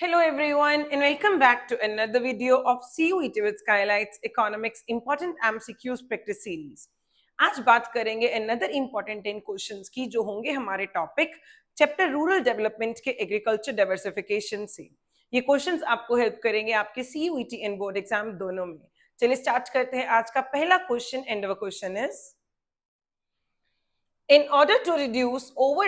Hello everyone and welcome back to another video of CUET with Skylights Economics Important MCQs Practice Series। आज बात करेंगे another important 10 questions की जो होंगे हमारे टॉपिक चैप्टर रूरल डेवलपमेंट के एग्रीकल्चर डाइवर्सिफिकेशन से। ये क्वेश्चंस आपको हेल्प करेंगे आपके CUET एंड बोर्ड एग्जाम दोनों में। चलिए स्टार्ट करते हैं आज का पहला question and the question is In order to reduce over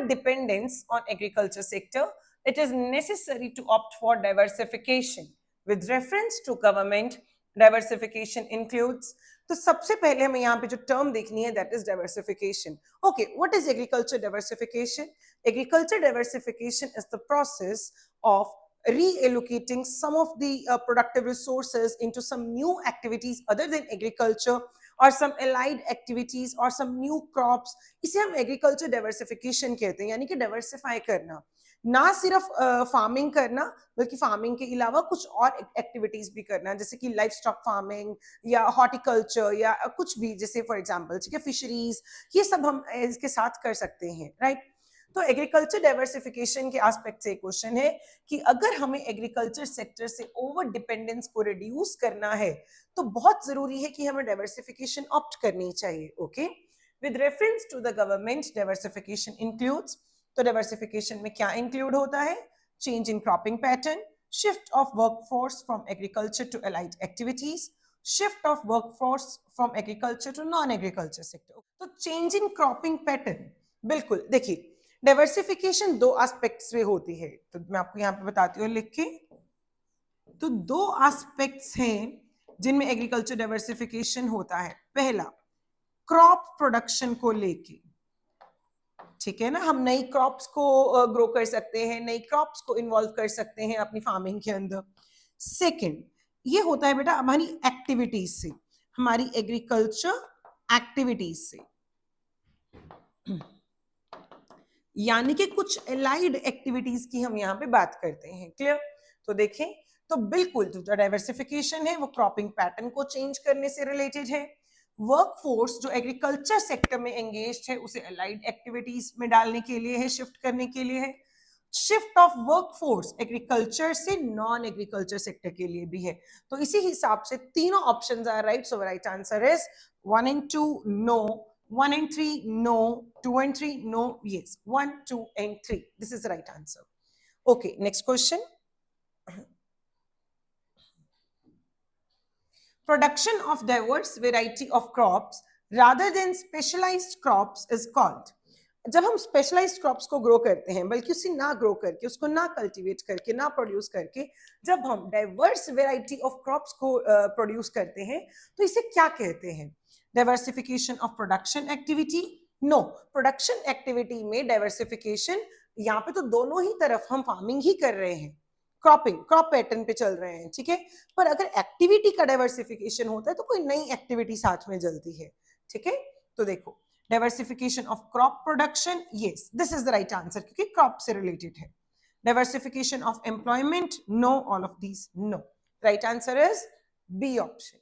dependence on agriculture sector, it is necessary to opt for diversification. With reference to government, diversification includes. तो सबसे पहले हमें यहाँ पे जो टर्म देखनी है that is diversification. Okay, what is agriculture diversification? Agriculture diversification is the process of reallocating some of the productive resources into some new activities other than agriculture और some allied activities और some new crops। इसे हम agriculture diversification कहते हैं, यानी कि diversify करना, ना सिर्फ फार्मिंग करना बल्कि फार्मिंग के अलावा कुछ और एक्टिविटीज भी करना, जैसे कि लाइफ स्टॉक फार्मिंग या हॉर्टिकल्चर या कुछ भी, जैसे फॉर एग्जांपल ठीक है फिशरीज, ये सब हम इसके साथ कर सकते हैं, राइट। तो एग्रीकल्चर डाइवर्सिफिकेशन के एस्पेक्ट से क्वेश्चन है कि अगर हमें एग्रीकल्चर सेक्टर से ओवर डिपेंडेंस को रिड्यूस करना है तो बहुत जरूरी है कि हमें डाइवर्सिफिकेशन ऑप्ट करनी चाहिए। Okay, with reference to the government diversification includes. तो डाइवर्सिफिकेशन में क्या इंक्लूड होता है? Change in cropping pattern, shift of workforce from agriculture to allied activities, shift of workforce from agriculture to non agriculture sector. तो change in cropping pattern, बिल्कुल देखिए diversification दो aspects में होती है, तो मैं आपको यहाँ पे बताती हूँ लिख के। तो दो एस्पेक्ट्स हैं जिनमें एग्रीकल्चर डाइवर्सिफिकेशन होता है। पहला, क्रॉप प्रोडक्शन को लेके, ठीक है ना, हम नई क्रॉप्स को ग्रो कर सकते हैं, नई क्रॉप्स को इन्वॉल्व कर सकते हैं अपनी फार्मिंग के अंदर। सेकंड, ये होता है बेटा हमारी एक्टिविटीज से, हमारी एग्रीकल्चर एक्टिविटीज से, यानी कि कुछ एलाइड एक्टिविटीज की हम यहाँ पे बात करते हैं। क्लियर? तो देखें, तो बिल्कुल जो डाइवर्सिफिकेशन है वो क्रॉपिंग पैटर्न को चेंज करने से रिलेटेड है। वर्कफोर्स जो एग्रीकल्चर सेक्टर में एंगेज्ड है उसे एलाइड एक्टिविटीज में डालने के लिए है, शिफ्ट करने के लिए है। शिफ्ट ऑफ वर्कफोर्स एग्रीकल्चर से नॉन एग्रीकल्चर सेक्टर के लिए भी है। तो इसी हिसाब से तीनों options are right. So right answer is 1 and 2 no, 1 and 3 no, 2 and 3 no, yes, 1, 2 and 3, this is the right answer. Okay, next question. Production of diverse variety of crops rather than specialized crops is called. जब हम specialised crops को grow करते हैं, बल्कि उसे ना grow करके, उसको ना कल्टीवेट करके, ना प्रोड्यूस करके, जब हम डाइवर्स वेराइटी ऑफ क्रॉप्स को प्रोड्यूस करते हैं तो इसे क्या कहते हैं? Diversification of production activity? No, production activity में डाइवर्सिफिकेशन, यहाँ पे तो दोनों ही तरफ हम फार्मिंग ही कर रहे हैं, क्रॉप पैटर्न पे चल रहे हैं, ठीक है। पर अगर एक्टिविटी का डाइवर्सिफिकेशन होता है तो कोई नई एक्टिविटी साथ में चलती है, ठीक है। तो देखो, diversification of crop production, yes this is the right answer क्योंकि क्रॉप से रिलेटेड है। Diversification of employment, no, all of these no. Right answer is B option.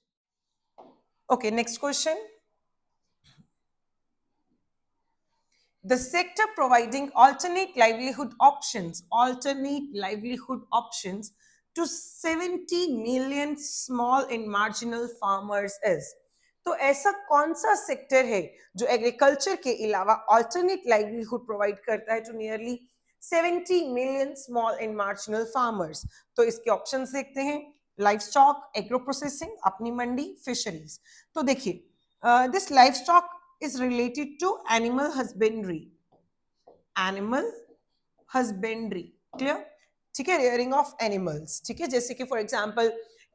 Okay, next question. The sector providing alternate livelihood options to 70 million small and marginal farmers is. तो ऐसा कौन सा sector है जो agriculture के अलावा alternate livelihood provide करता है to nearly 70 million small and marginal farmers? तो इसके ऑप्शंस देखते हैं। Life stock, agro processing, Apni मंडी, फिशरीज। तो देखिए, this life stock is related to animal husbandry, clear? ठीक है, rearing of animals, ठीक है, जैसे कि फॉर एग्जांपल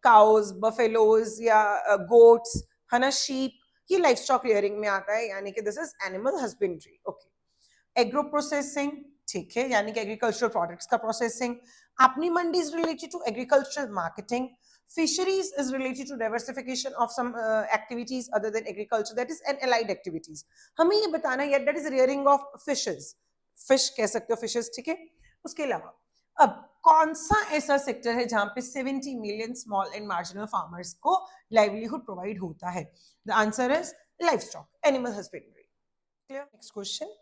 काउज, बफेलोज या गोट्स, है ना, शीप, ये लाइफ स्टॉक रियरिंग में आता है, यानी कि this is animal husbandry. Okay, agro processing, ठीक है, यानी कि एग्रीकल्चरल प्रोडक्ट्स का processing. Apni Mandi is related to agricultural marketing. Fisheries is related to diversification of some activities other than agriculture, that is an allied activities. हमें ये बताना है that is rearing of fishes, fish कह सकते हो, fishes, ठीक है। उसके अलावा अब कौन सा ऐसा सेक्टर है जहां पे 70 million small and marginal farmers को लाइवलीहुड प्रोवाइड होता है? The answer is life stock, animal husbandry. Clear? Next question.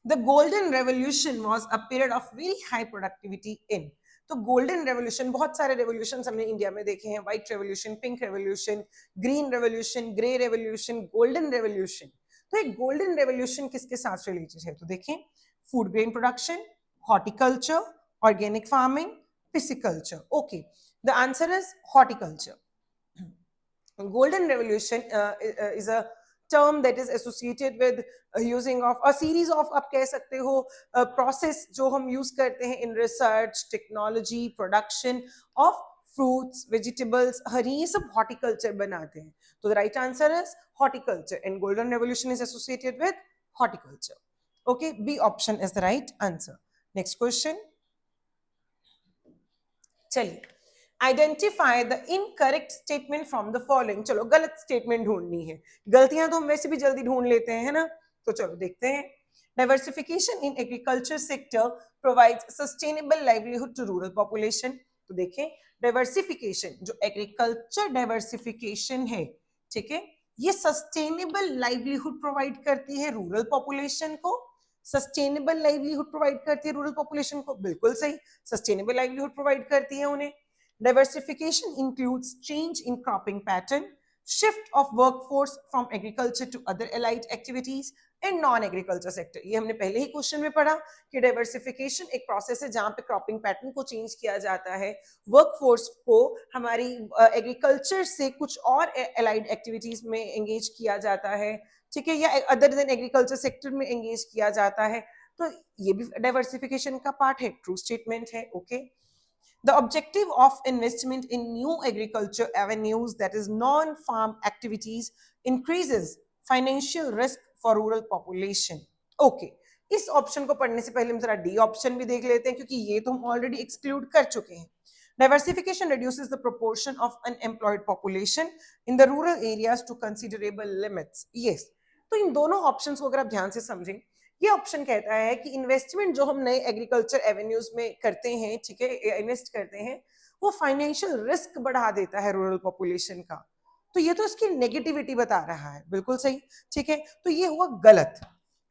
The golden revolution was a period of very high productivity in, तो गोल्डन रेवोल्यूशन, बहुत सारे revolution हमने India में देखे हैं, white revolution, pink revolution, green revolution, grey revolution, golden revolution. तो एक golden revolution किसके साथ रिलेटेड है, तो देखें food grain production, horticulture, organic farming, pisciculture. Okay, the answer is horticulture. Golden revolution is a term that is associated with using of a series of, आप कह सकते हो process जो हम use करते हैं in research, technology, production of fruits, vegetables, हरी, ये सब horticulture बनाते हैं। तो the right answer is horticulture and golden revolution is associated with horticulture. Okay, B option is the right answer. Next question. चलिए, identify the incorrect statement from the following. चलो गलत statement ढूंढनी है, गलतियां तो हम वैसे भी जल्दी ढूंढ लेते हैं, है ना, तो चलो देखते हैं। Diversification in agriculture sector provides sustainable livelihood to rural population. तो देखें डाइवर्सिफिकेशन, जो एग्रीकल्चर डाइवर्सिफिकेशन है, ठीक है, ये सस्टेनेबल लाइवलीहुड प्रोवाइड करती है रूरल पॉपुलेशन को। सस्टेनेबल लाइवलीहुड प्रोवाइड करती है रूरल पॉपुलेशन को, बिल्कुल सही, सस्टेनेबल लाइवलीहुड प्रोवाइड करती है उन्हें। Diversification includes change in cropping pattern, shift of workforce from agriculture to other allied activities and non agriculture sector. ये हमने पहले ही क्वेश्चन में पढ़ा कि डाइवर्सिफिकेशन एक प्रोसेस है जहां पे क्रॉपिंग पैटर्न को चेंज किया जाता है, वर्कफोर्स को हमारी एग्रीकल्चर से कुछ और एलाइड एक्टिविटीज में एंगेज किया जाता है, ठीक है, या अदर देन एग्रीकल्चर सेक्टर में एंगेज किया जाता है। तो ये भी डाइवर्सिफिकेशन का पार्ट है, ट्रू स्टेटमेंट है। Okay, the objective of investment in new agriculture avenues that is non farm activities increases financial risk for rural population. Okay, इस ऑप्शन को पढ़ने से पहले हम जरा डी ऑप्शन भी देख लेते हैं, क्योंकि ये तो हम ऑलरेडी एक्सक्लूड कर चुके हैं। Diversification reduces the proportion of unemployed population in the rural areas to considerable limits. Yes. तो इन दोनों ऑप्शंस को अगर आप ध्यान से समझें, ये ऑप्शन कहता है कि इन्वेस्टमेंट जो हम नए एग्रीकल्चर एवेन्यूज में करते हैं, ठीक है, इन्वेस्ट करते हैं, वो फाइनेंशियल रिस्क बढ़ा देता है रूरल पॉपुलेशन का। तो ये तो इसकी नेगेटिविटी बता रहा है, बिल्कुल सही, ठीक है, तो ये हुआ गलत।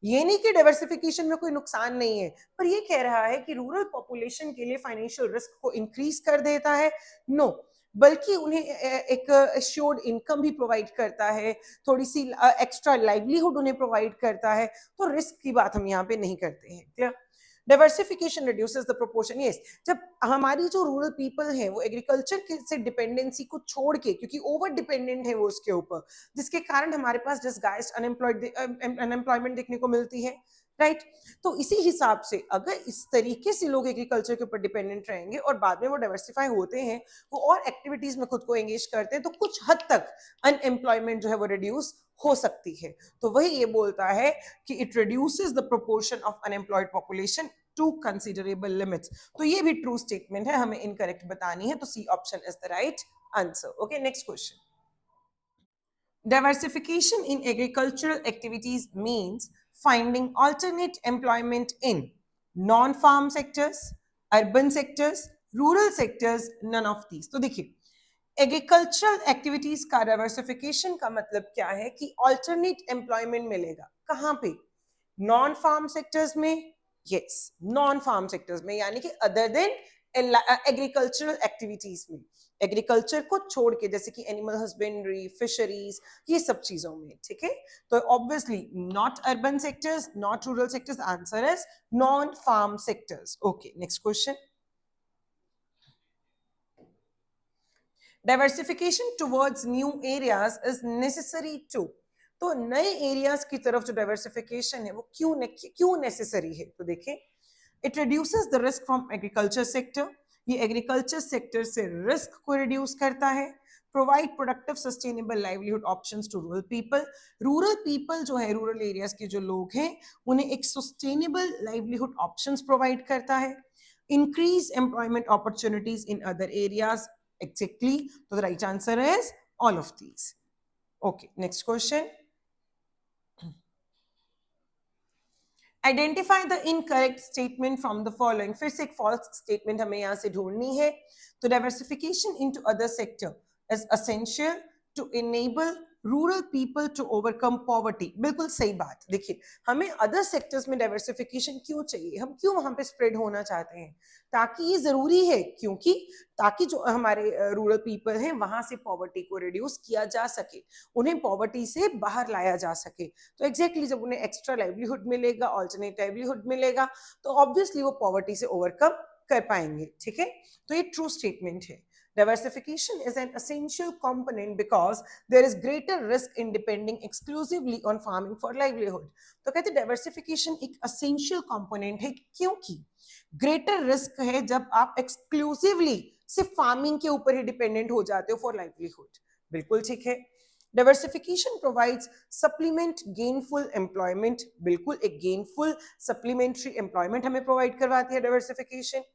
ये नहीं कि डाइवर्सिफिकेशन में कोई नुकसान नहीं है, पर ये कह रहा है कि रूरल पॉपुलेशन के लिए फाइनेंशियल रिस्क को इंक्रीज कर देता है। नो, बल्कि उन्हें एक एश्योर्ड इनकम भी प्रोवाइड करता है, थोड़ी सी एक्स्ट्रा लाइवलीहुड उन्हें प्रोवाइड करता है। तो रिस्क की बात हम यहाँ पे नहीं करते हैं। Clear? Diversification reduces the proportion. Yes, जब हमारी जो रूरल पीपल है वो एग्रीकल्चर से डिपेंडेंसी को छोड़ के, क्योंकि ओवर डिपेंडेंट है वो उसके ऊपर, जिसके कारण हमारे पास डिसगाइज्ड अनएम्प्लॉयमेंट देखने को मिलती है, राइट? तो इसी हिसाब से अगर इस तरीके से लोग एग्रीकल्चर के ऊपर डिपेंडेंट रहेंगे और बाद में वो डाइवर्सिफाई होते हैं, वो और एक्टिविटीज में खुद को एंगेज करते हैं, तो कुछ हद तक अनएम्प्लॉयमेंट जो है वो रिड्यूस हो सकती है। तो वही ये बोलता है कि it reduces the proportion of unemployed population to considerable limits. तो ये भी ट्रू स्टेटमेंट है, हमें इनकरेक्ट बतानी है, तो C option is the right answer. Okay, next question. Diversification in agricultural activities means finding alternate employment in non-farm sectors, urban sectors, rural sectors, none of these. तो देखिए, एग्रीकल्चरल एक्टिविटीज का diversification का मतलब क्या है कि ऑल्टरनेट एम्प्लॉयमेंट मिलेगा। कहां पे? नॉन फार्म सेक्टर्स में। यस, नॉन फार्म सेक्टर्स में, यानी कि अदर देन एग्रीकल्चरल एक्टिविटीज में, एग्रीकल्चर को छोड़ के, जैसे कि एनिमल हस्बेंड्री, फिशरीज, ये सब चीजों में, ठीक है। तो obviously not urban sectors, not rural sectors, answer is non farm sectors. Okay, next question. Diversification towards new areas is necessary to. तो नए एरियाज की तरफ जो डाइवर्सिफिकेशन है वो क्यों नेसेसरी है? तो देखें, it reduces the risk from agriculture sector. ये एग्रीकल्चर सेक्टर से रिस्क को रिड्यूस करता है। Provide productive sustainable livelihood options to rural people. Rural people जो है, रूरल एरियाज के जो लोग हैं, उन्हें एक सस्टेनेबल लाइवलीहुड ऑप्शंस प्रोवाइड करता है। Increase employment opportunities in other areas. Exactly. So the right answer is all of these. Okay, next question. Identify the incorrect statement from the following. फिर से एक false statement हमें यहाँ से ढूंढनी है। तो diversification into other sector is essential to enable rural people to overcome poverty. बिल्कुल सही बात। देखिए, हमें अदर सेक्टर्स में डाइवर्सिफिकेशन क्यों चाहिए, हम क्यों वहां पे स्प्रेड होना चाहते हैं, ताकि ये जरूरी है, क्योंकि ताकि जो हमारे रूरल पीपल हैं वहां से पॉवर्टी को रिड्यूस किया जा सके, उन्हें पॉवर्टी से बाहर लाया जा सके। तो एग्जैक्टली जब उन्हें एक्स्ट्रा लाइवलीहुड मिलेगा, ऑल्टरनेट लाइवलीहुड मिलेगा, तो ऑब्वियसली वो पॉवर्टी से ओवरकम कर पाएंगे। ठीक है, तो ये ट्रू स्टेटमेंट है। Diversification is an essential component because there is greater risk in depending exclusively on farming for livelihood. तो कहते diversification एक essential component है, क्योंकि greater risk है जब आप exclusively सिर्फ farming के ऊपर ही dependent हो जाते हो for livelihood। बिल्कुल ठीक है। Diversification provides supplement gainful employment। बिल्कुल, एक gainful supplementary employment हमें provide करवाती है diversification।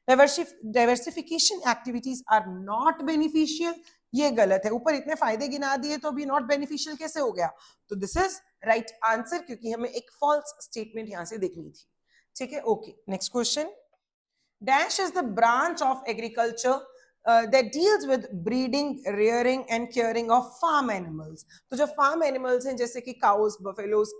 Diversification activities are not beneficial, ये गलत है। ऊपर इतने फायदे गिना दिए तो भी नॉट बेनिफिशियल कैसे हो गया? तो दिस इज राइट आंसर, क्योंकि हमें एक फॉल्स स्टेटमेंट यहां से देखनी थी। ठीक है, okay, next question. Dash is the branch of agriculture that deals with breeding, rearing and caring of farm animals। तो जो फार्म एनिमल्स हैं जैसे कि काउस, बफेलोज,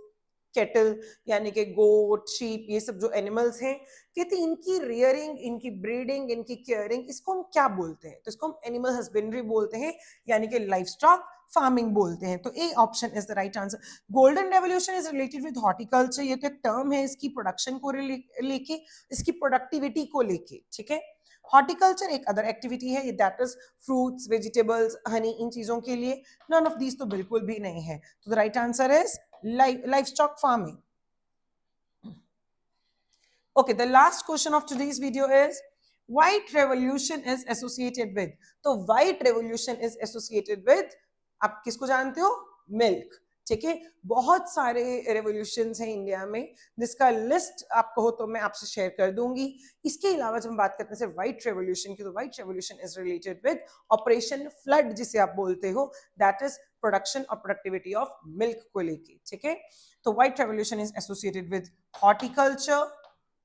केटल, यानी कि गोट, शीप, ये सब जो एनिमल्स हैं, कहते हैं इनकी रियरिंग, इनकी ब्रीडिंग, इनकी केयरिंग, इसको हम क्या बोलते हैं? तो इसको हम एनिमल हस्बेंड्री बोलते हैं, यानी कि लाइफ स्टॉक फार्मिंग बोलते हैं। तो A option is the right answer. Golden revolution is related with horticulture, ये तो एक टर्म है इसकी प्रोडक्शन को लेके, इसकी प्रोडक्टिविटी को लेके। ठीक है, हॉर्टिकल्चर एक अदर एक्टिविटी है, that is fruits, vegetables, honey, इन चीजों के लिए। नन ऑफ दीज तो बिल्कुल भी नहीं है। तो the right answer is livestock farming। Okay, the last question of today's video is white revolution is associated with। तो white revolution is associated with, आप किसको जानते हो? मिल्क। ठीक है, बहुत सारे रेवोल्यूशंस हैं इंडिया में, जिसका लिस्ट आप कहो तो मैं आपसे शेयर कर दूंगी। इसके अलावा जब हम बात करते हैं सिर्फ व्हाइट रेवोल्यूशन की, तो white revolution is related with operation flood, जिसे आप बोलते हो, दैट इज प्रोडक्शन और प्रोडक्टिविटी ऑफ मिल्क को लेके। ठीक है, तो white revolution is associated with horticulture,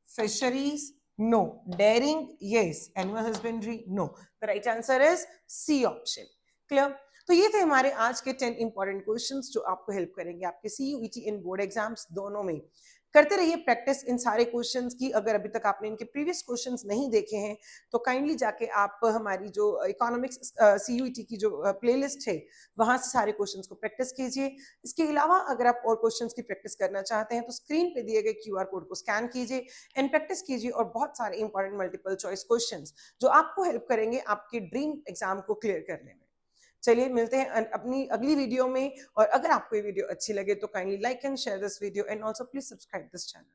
fisheries, no. Dairying, yes. Animal husbandry, no. The right answer is C option। Clear? तो ये थे हमारे आज के 10 इंपॉर्टेंट क्वेश्चंस जो आपको हेल्प करेंगे आपके CUET इन बोर्ड एग्जाम्स दोनों में। करते रहिए प्रैक्टिस इन सारे क्वेश्चंस की। अगर अभी तक आपने इनके प्रीवियस क्वेश्चंस नहीं देखे हैं तो काइंडली जाके आप हमारी जो इकोनॉमिक्स CUET की जो प्लेलिस्ट है वहां से सारे क्वेश्चंस को प्रैक्टिस कीजिए। इसके अलावा अगर आप और क्वेश्चंस की प्रैक्टिस करना चाहते हैं तो स्क्रीन पे दिए गए QR कोड को स्कैन कीजिए एंड प्रैक्टिस कीजिए, और बहुत सारे इंपॉर्टेंट मल्टीपल चॉइस क्वेश्चंस जो आपको हेल्प करेंगे आपके ड्रीम एग्जाम को क्लियर करने में। चलिए मिलते हैं अपनी अगली वीडियो में, और अगर आपको ये वीडियो अच्छी लगे तो kindly like and share this video and also please subscribe this channel.